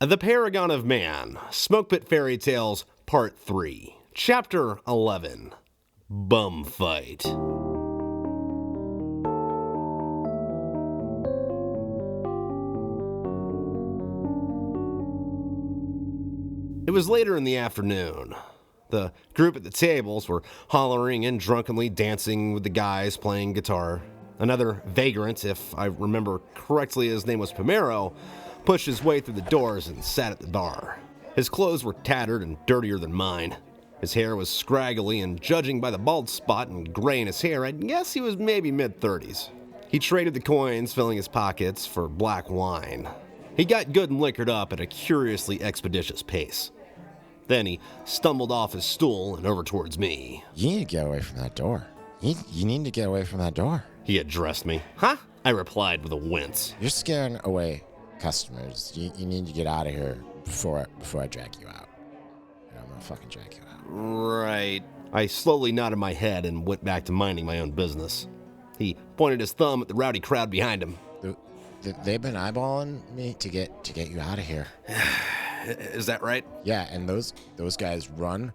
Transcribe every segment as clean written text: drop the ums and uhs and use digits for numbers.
The Paragon of Man, Smoke Pit Fairy Tales, Part 3, Chapter 11, Bum Fight. It was later in the afternoon. The group at the tables were hollering and drunkenly dancing with the guys playing guitar. Another vagrant, if I remember correctly his name was Pomero, pushed his way through the doors and sat at the bar. His clothes were tattered and dirtier than mine. His hair was scraggly, and judging by the bald spot and gray in his hair, I'd guess he was maybe mid-30s. He traded the coins, filling his pockets, for black wine. He got good and liquored up at a curiously expeditious pace. Then he stumbled off his stool and over towards me. You need to get away from that door. You need to get away from that door. He addressed me. Huh? I replied with a wince. You're scaring away customers. You need to get out of here before I drag you out. I'm gonna fucking drag you out. Right. I slowly nodded my head and went back to minding my own business. He pointed his thumb at the rowdy crowd behind him. They've been eyeballing me to get you out of here. Is that right? Yeah, and those guys run.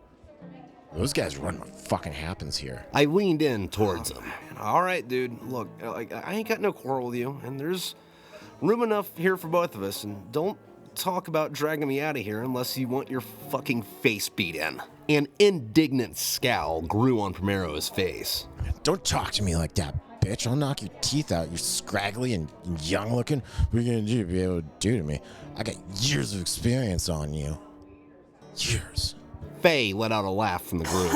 Those guys run what fucking happens here. I leaned in towards him. All right, dude. Look, I ain't got no quarrel with you, and there's room enough here for both of us, and don't talk about dragging me out of here unless you want your fucking face beat in. An indignant scowl grew on Pomero's face. Don't talk to me like that, bitch. I'll knock your teeth out. You're scraggly and young looking. What are you gonna be able to do to me? I got years of experience on you. Years. Faye let out a laugh from the group.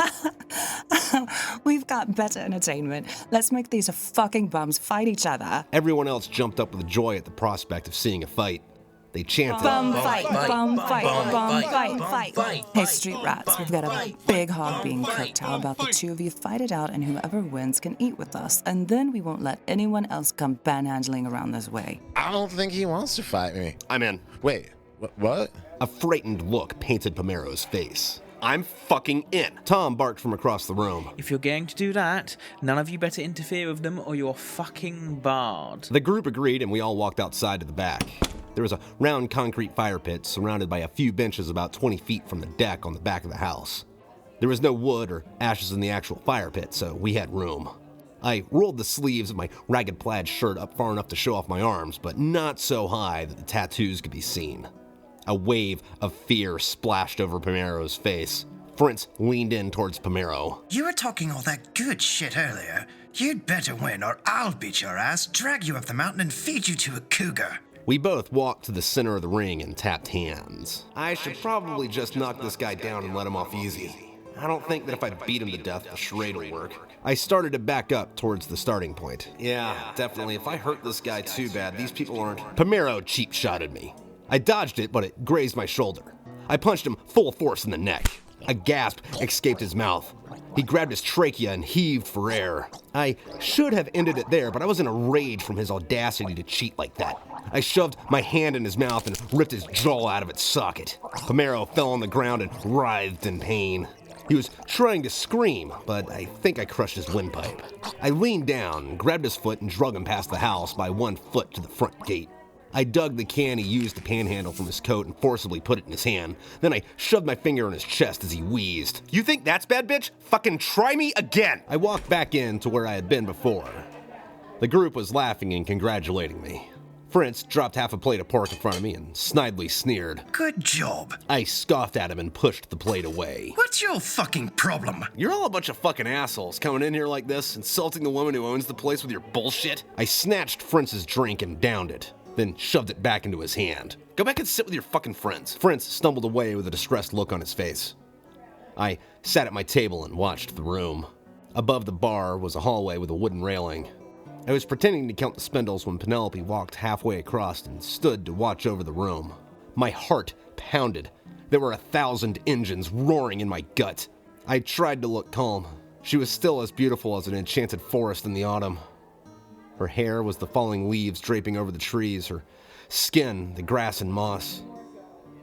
We've got better entertainment. Let's make these fucking bums fight each other. Everyone else jumped up with joy at the prospect of seeing a fight. They chanted, Bum fight, bum fight, bum fight. Hey, street rats, we've got a big hog being cooked. How about the two of you fight it out, and whoever wins can eat with us, and then we won't let anyone else come panhandling around this way. I don't think he wants to fight me. I'm in. Wait, what? A frightened look painted Pomero's face. I'm fucking in. Thom barked from across the room. If you're going to do that, none of you better interfere with them or you're fucking barred. The group agreed and we all walked outside to the back. There was a round concrete fire pit surrounded by a few benches about 20 feet from the deck on the back of the house. There was no wood or ashes in the actual fire pit, so we had room. I rolled the sleeves of my ragged plaid shirt up far enough to show off my arms, but not so high that the tattoos could be seen. A wave of fear splashed over Pomero's face. Frince leaned in towards Pomero. You were talking all that good shit earlier. You'd better win or I'll beat your ass, drag you up the mountain and feed you to a cougar. We both walked to the center of the ring and tapped hands. I should probably just knock this guy down and let him off easy. I don't think that if I beat him to death, the charade will work. I started to back up towards the starting point. Yeah, definitely. If I hurt this guy too bad, these people aren't... Pomero cheap-shotted me. I dodged it, but it grazed my shoulder. I punched him full force in the neck. A gasp escaped his mouth. He grabbed his trachea and heaved for air. I should have ended it there, but I was in a rage from his audacity to cheat like that. I shoved my hand in his mouth and ripped his jaw out of its socket. Pomero fell on the ground and writhed in pain. He was trying to scream, but I think I crushed his windpipe. I leaned down, grabbed his foot, and drug him past the house by 1 foot to the front gate. I dug the can he used to panhandle from his coat and forcibly put it in his hand. Then I shoved my finger in his chest as he wheezed. You think that's bad, bitch? Fucking try me again! I walked back in to where I had been before. The group was laughing and congratulating me. Frince dropped half a plate of pork in front of me and snidely sneered. Good job. I scoffed at him and pushed the plate away. What's your fucking problem? You're all a bunch of fucking assholes coming in here like this, insulting the woman who owns the place with your bullshit. I snatched Frince's drink and downed it, then shoved it back into his hand. Go back and sit with your fucking friends. Frince stumbled away with a distressed look on his face. I sat at my table and watched the room. Above the bar was a hallway with a wooden railing. I was pretending to count the spindles when Penelope walked halfway across and stood to watch over the room. My heart pounded. There were 1,000 engines roaring in my gut. I tried to look calm. She was still as beautiful as an enchanted forest in the autumn. Her hair was the falling leaves draping over the trees, her skin the grass and moss.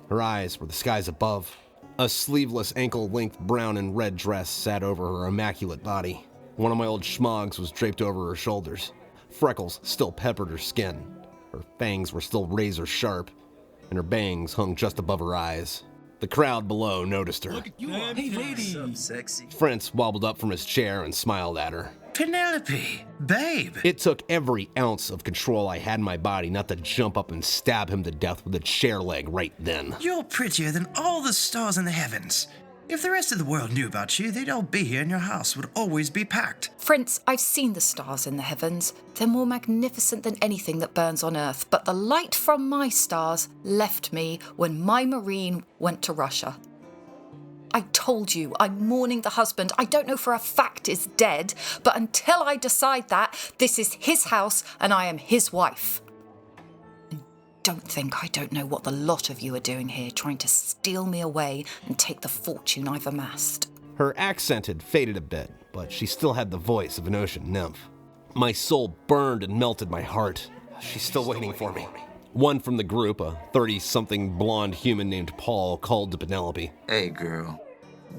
Her eyes were the skies above. A sleeveless ankle-length brown and red dress sat over her immaculate body. One of my old schmogs was draped over her shoulders. Freckles still peppered her skin. Her fangs were still razor sharp. and her bangs hung just above her eyes. The crowd below noticed her. Hey, lady. So sexy. Frince wobbled up from his chair and smiled at her. Penelope, babe. It took every ounce of control I had in my body not to jump up and stab him to death with a chair leg right then. You're prettier than all the stars in the heavens. If the rest of the world knew about you, they'd all be here and your house would always be packed. Frince, I've seen the stars in the heavens. They're more magnificent than anything that burns on Earth, but the light from my stars left me when my Marine went to Russia. I told you, I'm mourning the husband I don't know for a fact is dead, but until I decide that, this is his house and I am his wife. And don't think I don't know what the lot of you are doing here, trying to steal me away and take the fortune I've amassed. Her accent had faded a bit, but she still had the voice of an ocean nymph. My soul burned and melted my heart. She's still waiting for me. One from the group, a 30-something blonde human named Paul, called to Penelope. Hey, girl.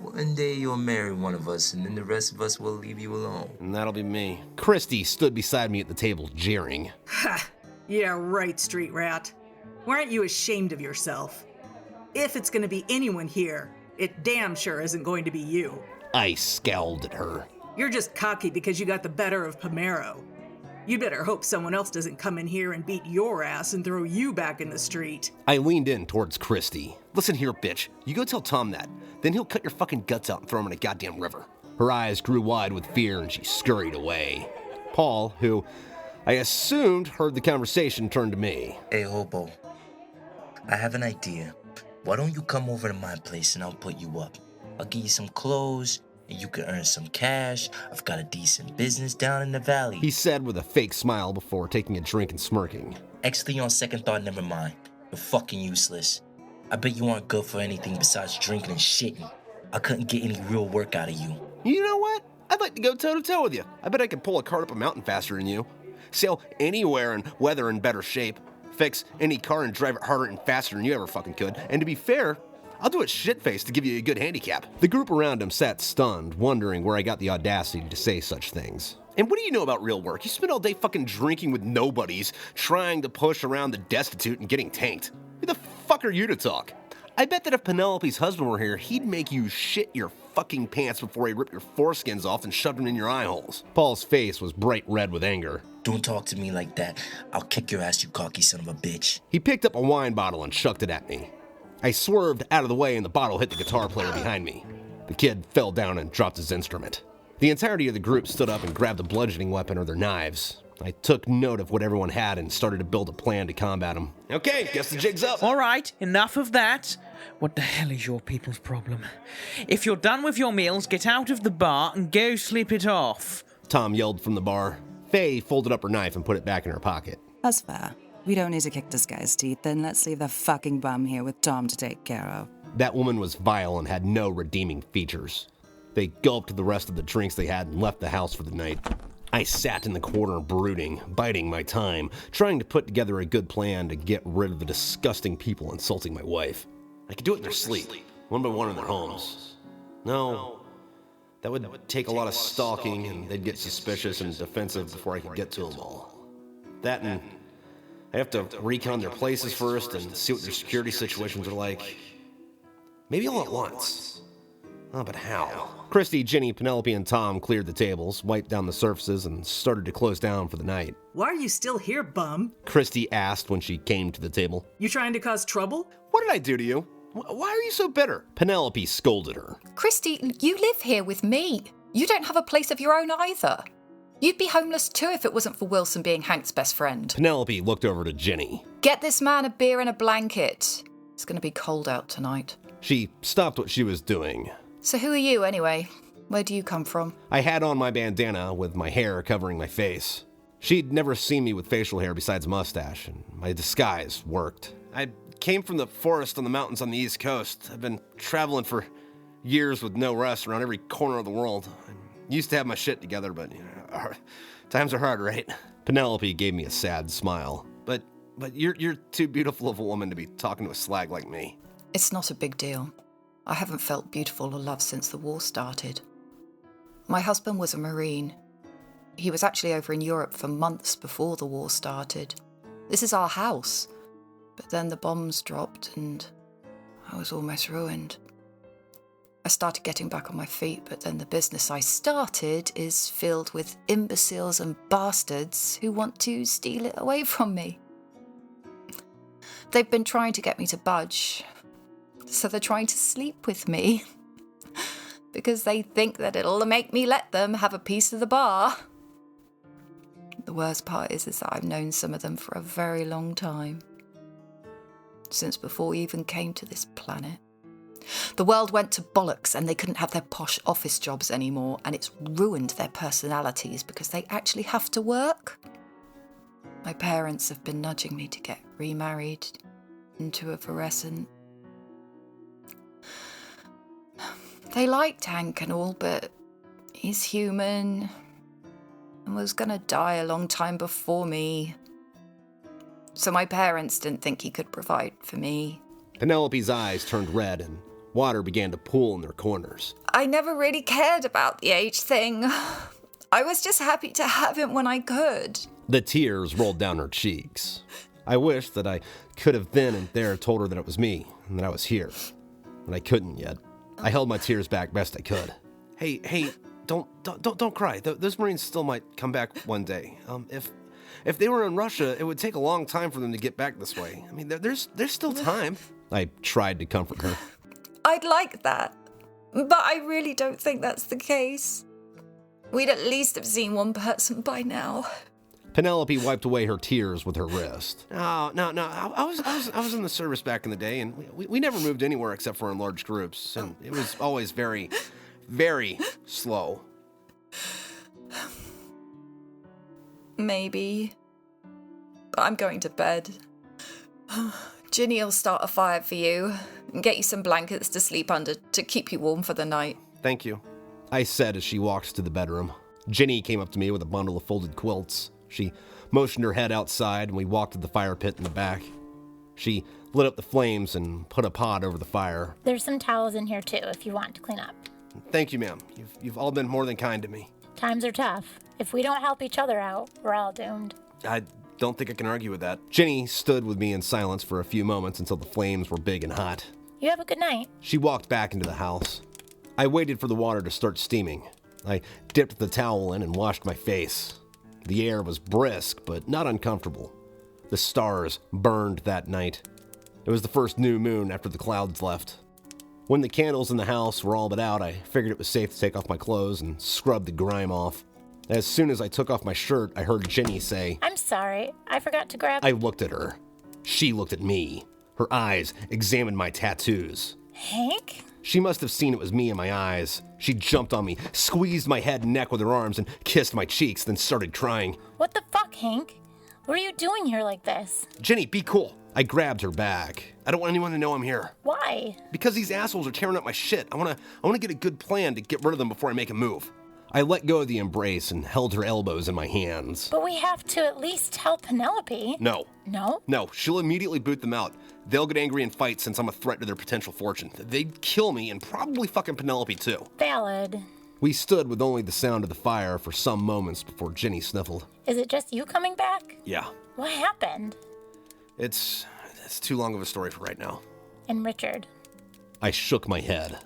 One day you'll marry one of us, and then the rest of us will leave you alone. And that'll be me. Kristy stood beside me at the table, jeering. Ha! Yeah, right, street rat. Why aren't you ashamed of yourself? If it's gonna be anyone here, it damn sure isn't going to be you. I scowled at her. You're just cocky because you got the better of Pomero. You'd better hope someone else doesn't come in here and beat your ass and throw you back in the street. I leaned in towards Kristy. Listen here, bitch. You go tell Thom that. Then he'll cut your fucking guts out and throw him in a goddamn river. Her eyes grew wide with fear and she scurried away. Paul, who I assumed heard the conversation, turned to me. Hey, hobo. I have an idea. Why don't you come over to my place and I'll put you up? I'll give you some clothes and you can earn some cash. I've got a decent business down in the valley. He said with a fake smile before taking a drink and smirking. Actually, on second thought, never mind. You're fucking useless. I bet you aren't good for anything besides drinking and shitting. I couldn't get any real work out of you. You know what? I'd like to go toe-to-toe with you. I bet I could pull a cart up a mountain faster than you. Sail anywhere and weather in better shape. Fix any car and drive it harder and faster than you ever fucking could. And to be fair, I'll do it shit-faced to give you a good handicap. The group around him sat stunned, wondering where I got the audacity to say such things. And what do you know about real work? You spend all day fucking drinking with nobodies, trying to push around the destitute and getting tanked. Who the fuck are you to talk? I bet that if Penelope's husband were here, he'd make you shit your fucking pants before he ripped your foreskins off and shoved them in your eye holes. Paul's face was bright red with anger. Don't talk to me like that. I'll kick your ass, you cocky son of a bitch. He picked up a wine bottle and chucked it at me. I swerved out of the way and the bottle hit the guitar player behind me. The kid fell down and dropped his instrument. The entirety of the group stood up and grabbed a bludgeoning weapon or their knives. I took note of what everyone had and started to build a plan to combat them. Okay, guess the jig's up. All right, enough of that. What the hell is your people's problem? If you're done with your meals, get out of the bar and go sleep it off. Thom yelled from the bar. Faye folded up her knife and put it back in her pocket. That's fair. We don't need to kick this guy's teeth, then let's leave the fucking bum here with Thom to take care of. That woman was vile and had no redeeming features. They gulped the rest of the drinks they had and left the house for the night. I sat in the corner brooding, biding my time, trying to put together a good plan to get rid of the disgusting people insulting my wife. I could do it in their sleep, one by one in their homes. No, that would take a lot of stalking and they'd get suspicious and defensive before I could get to them all. That and I have to recon their places first and see what their security situations are like. Maybe all at once. Oh, but how? Kristy, Ginny, Penelope, and Thom cleared the tables, wiped down the surfaces, and started to close down for the night. Why are you still here, bum? Kristy asked when she came to the table. You trying to cause trouble? What did I do to you? Why are you so bitter? Penelope scolded her. Kristy, you live here with me. You don't have a place of your own either. You'd be homeless too if it wasn't for Wilson being Hank's best friend. Penelope looked over to Ginny. Get this man a beer and a blanket. It's going to be cold out tonight. She stopped what she was doing. So who are you anyway? Where do you come from? I had on my bandana with my hair covering my face. She'd never seen me with facial hair besides a mustache, and my disguise worked. I came from the forest on the mountains on the East Coast. I've been traveling for years with no rest around every corner of the world. I used to have my shit together, but times are hard, right? Penelope gave me a sad smile. But you're too beautiful of a woman to be talking to a slag like me. It's not a big deal. I haven't felt beautiful or loved since the war started. My husband was a Marine. He was actually over in Europe for months before the war started. This is our house. But then the bombs dropped and I was almost ruined. I started getting back on my feet, but then the business I started is filled with imbeciles and bastards who want to steal it away from me. They've been trying to get me to budge, so they're trying to sleep with me because they think that it'll make me let them have a piece of the bar. The worst part is that I've known some of them for a very long time, since before we even came to this planet. The world went to bollocks and they couldn't have their posh office jobs anymore, and it's ruined their personalities because they actually have to work. My parents have been nudging me to get remarried into a fluorescent. They liked Hank and all, but he's human and was gonna die a long time before me. So my parents didn't think he could provide for me. Penelope's eyes turned red and water began to pool in their corners. I never really cared about the age thing. I was just happy to have him when I could. The tears rolled down her cheeks. I wished that I could have then and there told her that it was me and that I was here, but I couldn't yet. I held my tears back best I could. Hey, don't cry. Those Marines still might come back one day. If they were in Russia, it would take a long time for them to get back this way. I mean, there's still time. I tried to comfort her. I'd like that, but I really don't think that's the case. We'd at least have seen one person by now. Penelope wiped away her tears with her wrist. No. I was in the service back in the day, and we never moved anywhere except for in large groups, and it was always very, very slow. Maybe. But I'm going to bed. Ginny will start a fire for you and get you some blankets to sleep under to keep you warm for the night. Thank you, I said as she walked to the bedroom. Ginny came up to me with a bundle of folded quilts. She motioned her head outside and we walked to the fire pit in the back. She lit up the flames and put a pot over the fire. There's some towels in here too if you want to clean up. Thank you, ma'am. You've all been more than kind to me. Times are tough. If we don't help each other out, we're all doomed. I don't think I can argue with that. Ginny stood with me in silence for a few moments until the flames were big and hot. You have a good night. She walked back into the house. I waited for the water to start steaming. I dipped the towel in and washed my face. The air was brisk, but not uncomfortable. The stars burned that night. It was the first new moon after the clouds left. When the candles in the house were all but out, I figured it was safe to take off my clothes and scrub the grime off. As soon as I took off my shirt, I heard Ginny say, I'm sorry, I forgot to grab... I looked at her. She looked at me. Her eyes examined my tattoos. Hank? She must have seen it was me in my eyes. She jumped on me, squeezed my head and neck with her arms, and kissed my cheeks, then started crying. What the fuck, Hank? What are you doing here like this? Ginny, be cool. I grabbed her bag. I don't want anyone to know I'm here. Why? Because these assholes are tearing up my shit. I want to get a good plan to get rid of them before I make a move. I let go of the embrace and held her elbows in my hands. But we have to at least tell Penelope. No. No? No, she'll immediately boot them out. They'll get angry and fight since I'm a threat to their potential fortune. They'd kill me and probably fucking Penelope too. Valid. We stood with only the sound of the fire for some moments before Ginny sniffled. Is it just you coming back? Yeah. What happened? It's too long of a story for right now. And Richard? I shook my head.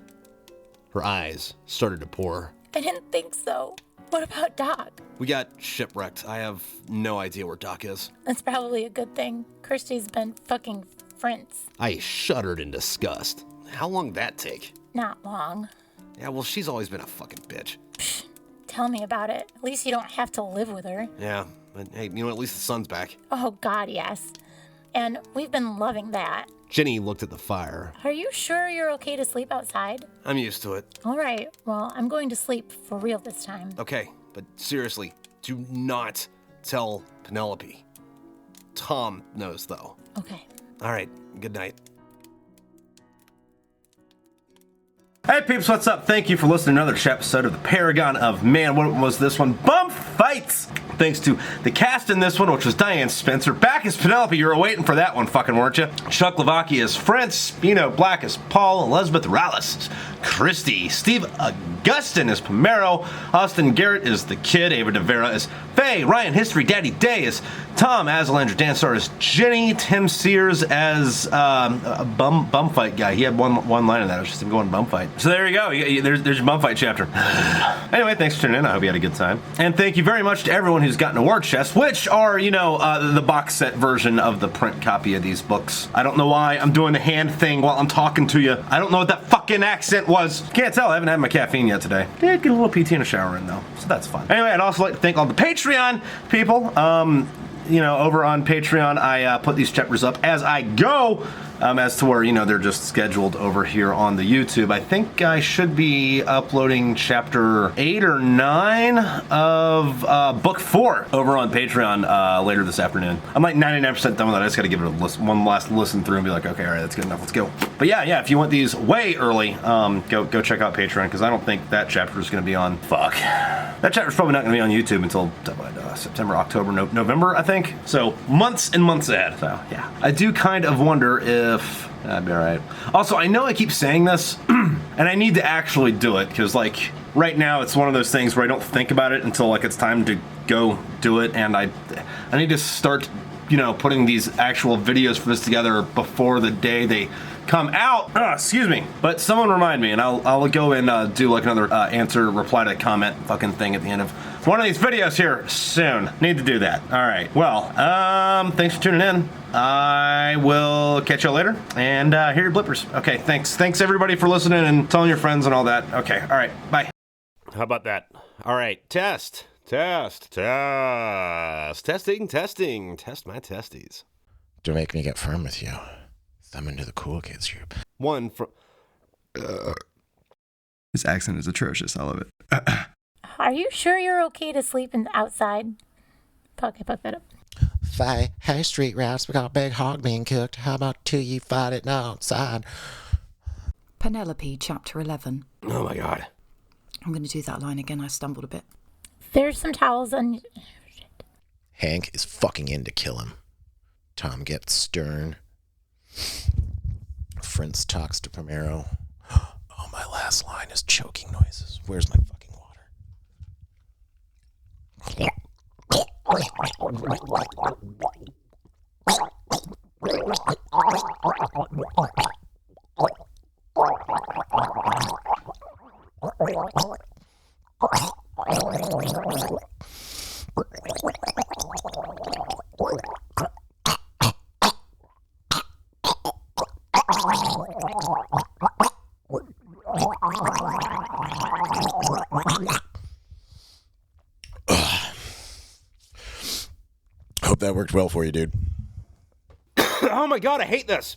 Her eyes started to pour. I didn't think so. What about Doc? We got shipwrecked. I have no idea where Doc is. That's probably a good thing. Kristy's been fucking Frince. I shuddered in disgust. How long did that take? Not long. Yeah, well, she's always been a fucking bitch. Psh, tell me about it. At least you don't have to live with her. Yeah, but hey, you know, at least the sun's back. Oh, God, yes. And we've been loving that. Ginny looked at the fire. Are you sure you're okay to sleep outside? I'm used to it. All right. Well, I'm going to sleep for real this time. Okay, but seriously, do not tell Penelope. Thom knows, though. Okay. All right, good night. Hey peeps, what's up? Thank you for listening to another episode of the Paragon of Man. What was this one? Bum Fights! Thanks to the cast in this one, which was Diane Spencer. Back as Penelope, you were waiting for that one, fucking weren't you? Chuck LaVoki as Frince, Black as Paul, Elizabeth Ruelas as Kristy, Steve Agostine as Pomero, Austin Garrett is the kid, Ave DeVera as Faye, Ryan History Daddy Day as Thom, Azalandra, Danstar as Ginny, Tim Sears as a bum fight guy. He had one line in that. It was just him going bum fight. So there you go. There's your bum fight chapter. Anyway, thanks for tuning in. I hope you had a good time. And thank you very much to everyone who's gotten a war chest, which are, the box set version of the print copy of these books. I don't know why I'm doing the hand thing while I'm talking to you. I don't know what that fucking accent was. Can't tell. I haven't had my caffeine yet today. Did get a little PT and a shower in though, so that's fun. Anyway, I'd also like to thank all the Patreon people. Over on Patreon, I put these chapters up as I go, as to where, they're just scheduled over here on the YouTube. I think I should be uploading chapter 8 or 9 of book 4 over on Patreon later this afternoon. I'm like 99% done with it. I just got to give it one last listen through and be like, okay, all right, that's good enough. Let's go. But yeah, if you want these way early, go check out Patreon, because I don't think that chapter is going to be on. That chapter's probably not going to be on YouTube until September, October, November, I think. So months and months ahead. So yeah, I do kind of wonder if that'd be all right. Also, I know I keep saying this, and I need to actually do it, because right now it's one of those things where I don't think about it until it's time to go do it, and I need to start putting these actual videos for this together before the day they come out. Excuse me. But someone remind me, and I'll go and do another reply to comment fucking thing at the end of one of these videos here soon. Need to do that. All right. Well, thanks for tuning in. I will catch y'all later, and hear your blippers. Okay, thanks everybody for listening and telling your friends and all that. Okay, all right, bye. How about that? All right, testing. Test my testes. Don't make me get firm with you. I'm into the cool kids group. One from... His accent is atrocious. I love it. Are you sure you're okay to sleep outside? Fuck that up. Faye, hey, street rats, we got a big hog being cooked. How about two you fight it outside? Penelope, chapter 11. Oh my god. I'm going to do that line again. I stumbled a bit. There's some towels on... Shit. Hank is fucking in to kill him. Thom gets stern. Frince talks to Pomero. Oh, my last line is choking noises. Where's my fucking water? Hope that worked well for you, dude. Oh my god, I hate this.